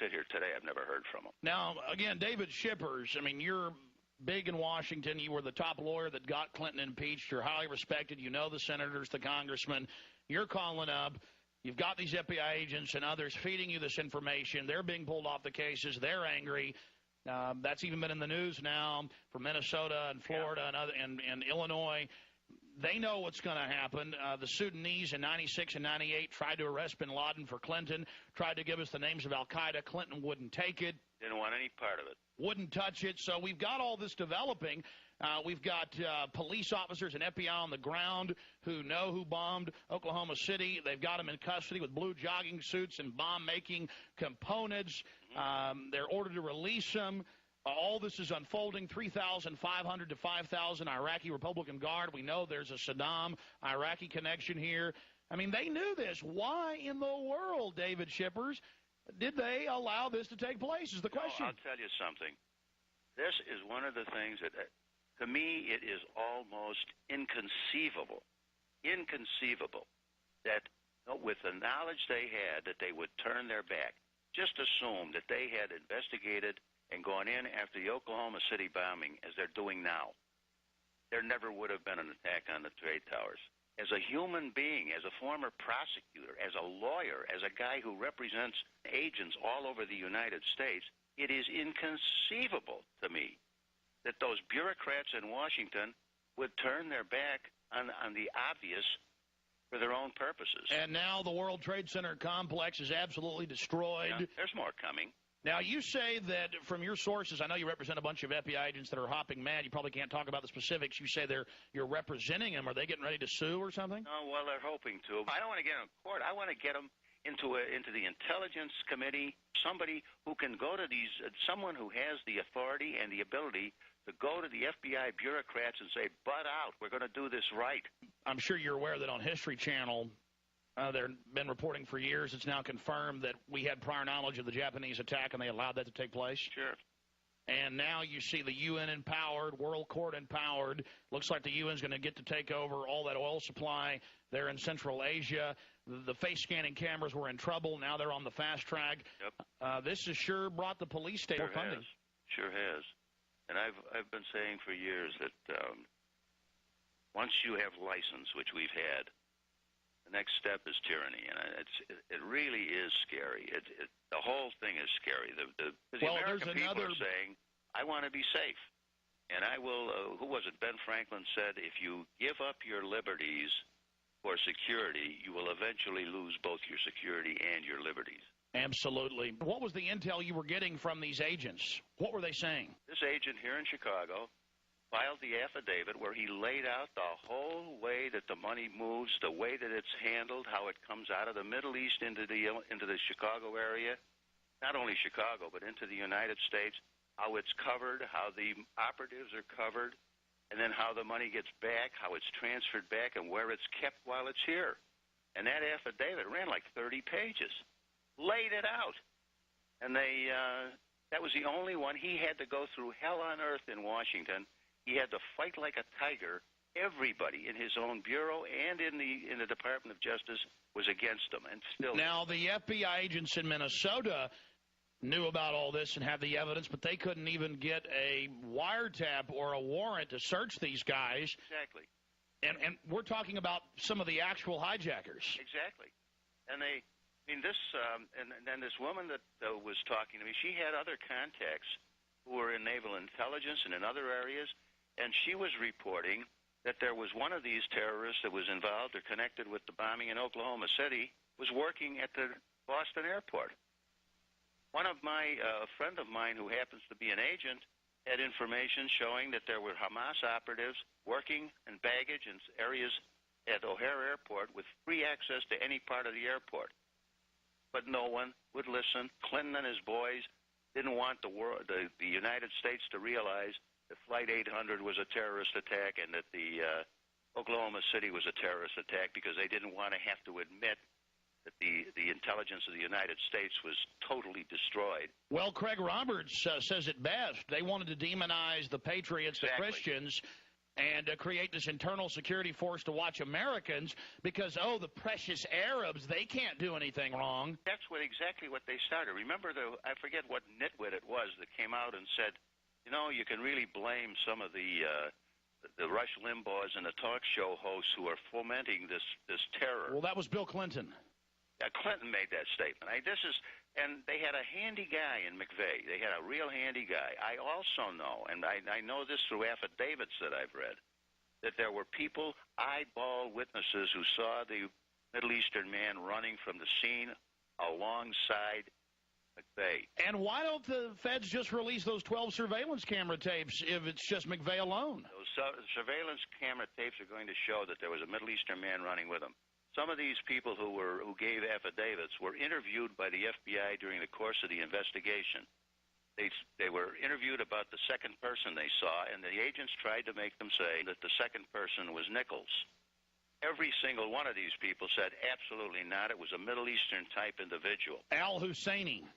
sit here today, I've never heard from him. Now, again, David Shippers, I mean, you're big in Washington. You were the top lawyer that got Clinton impeached. You're highly respected. You know the senators, the congressmen. You're calling up. You've got these FBI agents and others feeding you this information. They're being pulled off the cases. They're angry. That's even been in the news now for Minnesota and Florida and Illinois. They know what's going to happen. The Sudanese in 96 and 98 tried to arrest bin Laden for Clinton, tried to give us the names of al-Qaeda. Clinton wouldn't take it. Didn't want any part of it. Wouldn't touch it. So we've got all this developing. We've got police officers and FBI on the ground who know who bombed Oklahoma City. They've got them in custody with blue jogging suits and bomb-making components. They're ordered to release them. All this is unfolding, 3,500 to 5,000 Iraqi Republican Guard. We know there's a Saddam-Iraqi connection here. I mean, they knew this. Why in the world, David Shippers, did they allow this to take place is the question. I'll tell you something. This is one of the things that, to me, it is almost inconceivable that with the knowledge they had that they would turn their back, just assume that they had investigated and gone in after the Oklahoma City bombing as they're doing now. There never would have been an attack on the trade towers. As a human being, as a former prosecutor, as a lawyer, as a guy who represents agents all over the United States, it is inconceivable to me that those bureaucrats in Washington would turn their back on the obvious for their own purposes. And now the World Trade Center complex is absolutely destroyed. Yeah, there's more coming. Now, you say that from your sources, I know you represent a bunch of FBI agents that are hopping mad. You probably can't talk about the specifics. You say you're representing them. Are they getting ready to sue or something? Oh, well, they're hoping to. I don't want to get them in court. I want to get them into the Intelligence Committee, somebody who can go to these, someone who has the authority and the ability to go to the FBI bureaucrats and say, butt out, we're going to do this right. I'm sure you're aware that on History Channel, they've been reporting for years. It's now confirmed that we had prior knowledge of the Japanese attack, and they allowed that to take place. Sure. And now you see the UN empowered, World Court empowered. Looks like the UN's going to get to take over all that oil supply there in Central Asia. The face-scanning cameras were in trouble. Now they're on the fast track. Yep. This has sure brought the police state more funding. Sure has. And I've been saying for years that once you have license, which we've had, the next step is tyranny, and it really is scary. The whole thing is scary. The American people are saying, I want to be safe. And I will, who was it, Ben Franklin said, if you give up your liberties for security, you will eventually lose both your security and your liberties. Absolutely. What was the intel you were getting from these agents? What were they saying? This agent here in Chicago filed the affidavit where he laid out the whole way that the money moves, the way that it's handled, how it comes out of the Middle East into the Chicago area, not only Chicago, but into the United States, how it's covered, how the operatives are covered, and then how the money gets back, how it's transferred back, and where it's kept while it's here. And that affidavit ran like 30 pages, laid it out. And that was the only one. He had to go through hell on earth in Washington. He had to fight like a tiger. Everybody in his own bureau and in the Department of Justice was against him, and still. Now, the FBI agents in Minnesota knew about all this and have the evidence, but they couldn't even get a wiretap or a warrant to search these guys. Exactly. And we're talking about some of the actual hijackers. Exactly. And and then this woman that was talking to me, she had other contacts who were in naval intelligence and in other areas, and she was reporting that there was one of these terrorists that was involved or connected with the bombing in Oklahoma City was working at the Boston airport. A friend of mine who happens to be an agent had information showing that there were Hamas operatives working in baggage in areas at O'Hare Airport with free access to any part of the airport. But no one would listen. Clinton and his boys didn't want the United States to realize that Flight 800 was a terrorist attack and that the Oklahoma City was a terrorist attack because they didn't want to have to admit that the intelligence of the United States was totally destroyed. Well, Craig Roberts says it best. They wanted to demonize the patriots, exactly. The Christians, and create this internal security force to watch Americans because, the precious Arabs, they can't do anything wrong. That's exactly what they started. Remember, I forget what nitwit it was that came out and said, you can really blame some of the Rush Limbaughs and the talk show hosts who are fomenting this terror. Well, that was Bill Clinton. Yeah, Clinton made that statement. And they had a handy guy in McVeigh. They had a real handy guy. I also know, and I know this through affidavits that I've read, that there were people, eyeball witnesses, who saw the Middle Eastern man running from the scene alongside McVeigh. And why don't the feds just release those 12 surveillance camera tapes if it's just McVeigh alone? Those surveillance camera tapes are going to show that there was a Middle Eastern man running with him. Some of these people who gave affidavits were interviewed by the FBI during the course of the investigation. They were interviewed about the second person they saw, and the agents tried to make them say that the second person was Nichols. Every single one of these people said, absolutely not. It was a Middle Eastern type individual. Al-Husseini.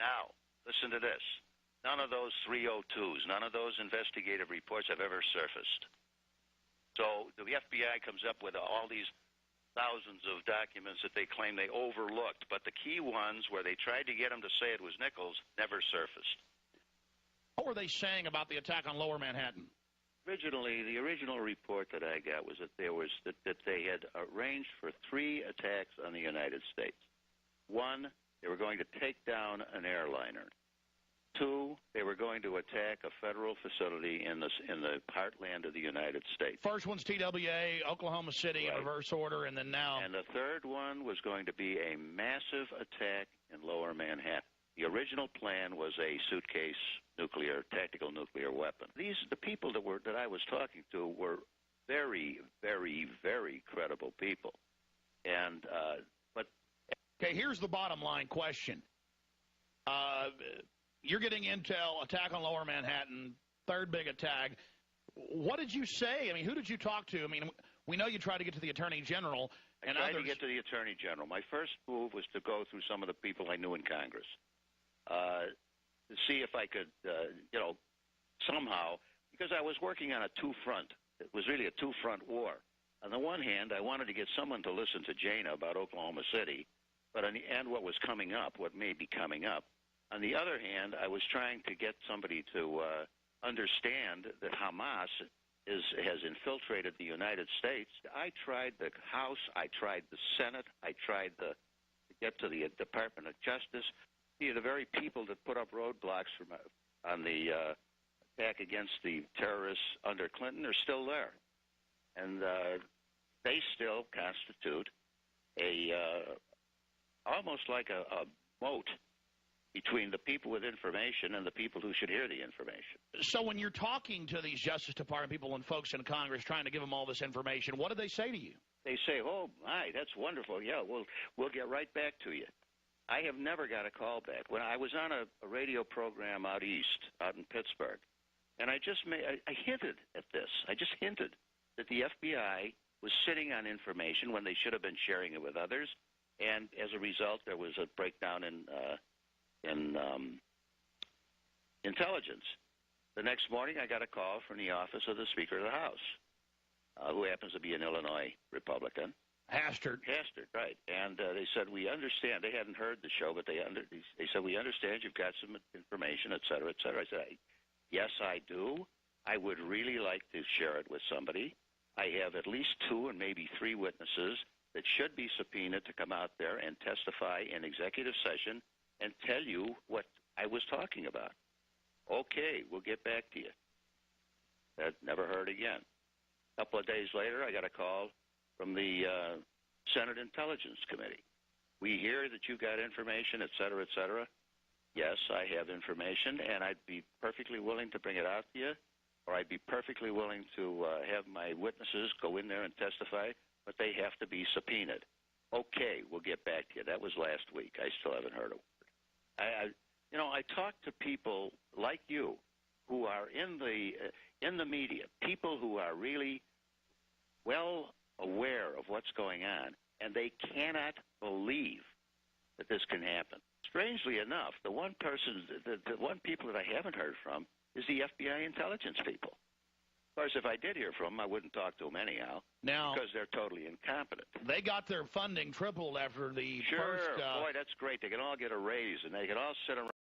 Now, listen to this. None of those 302s, none of those investigative reports have ever surfaced. So the FBI comes up with all these thousands of documents that they claim they overlooked, but the key ones where they tried to get them to say it was Nichols never surfaced. What were they saying about the attack on Lower Manhattan? Originally, the original report that I got was that that they had arranged for 3 attacks on the United States. 1, they were going to take down an airliner. 2, they were going to attack a federal facility in the heartland of the United States. First one's TWA, Oklahoma City, right, in reverse order, and then now. And the third one was going to be a massive attack in Lower Manhattan. The original plan was a suitcase tactical nuclear weapon. The people that I was talking to were very, very, very credible people. And okay, here's the bottom line question. You're getting intel, attack on Lower Manhattan, third big attack. What did you say? I mean, who did you talk to? I mean, we know you tried to get to the Attorney General and I tried others. to get to the Attorney General. My first move was to go through some of the people I knew in Congress to see if I could, somehow, because I was working on a two-front. It was really a two-front war. On the one hand, I wanted to get someone to listen to Jana about Oklahoma City, and what was coming up, what may be coming up. On the other hand, I was trying to get somebody to understand that Hamas has infiltrated the United States. I tried the House, I tried the Senate, I tried to get to the Department of Justice. The very people that put up roadblocks on the attack against the terrorists under Clinton are still there. And they still constitute almost like a moat between the people with information and the people who should hear the information. So when you're talking to these Justice Department people and folks in Congress trying to give them all this information, what do they say to you? They say, oh, my, that's wonderful. Yeah, we'll get right back to you. I have never got a call back. When I was on a radio program out east, out in Pittsburgh, and I hinted at this. I just hinted that the FBI was sitting on information when they should have been sharing it with others, and as a result, there was a breakdown in intelligence. The next morning, I got a call from the office of the Speaker of the House, who happens to be an Illinois Republican. Hastert, right. And they said, we understand. They hadn't heard the show, but they said, we understand you've got some information, et cetera, et cetera. I said, yes, I do. I would really like to share it with somebody. I have at least 2 and maybe 3 witnesses that should be subpoenaed to come out there and testify in executive session and tell you what I was talking about. Okay, we'll get back to you. That never heard again. A couple of days later, I got a call from the Senate Intelligence Committee. We hear that you got information, et cetera, et cetera. Yes, I have information, and I'd be perfectly willing to bring it out to you, or I'd be perfectly willing to have my witnesses go in there and testify, but they have to be subpoenaed. Okay, we'll get back to you. That was last week. I still haven't heard a word. I talk to people like you who are in the media, people who are really well aware of what's going on, and they cannot believe that this can happen. Strangely enough, the one people that I haven't heard from is the FBI intelligence people. course, if I did hear from them, I wouldn't talk to them anyhow. Now, because they're totally incompetent. They got their funding tripled after the sure, first. Boy, that's great. They can all get a raise, and they can all sit around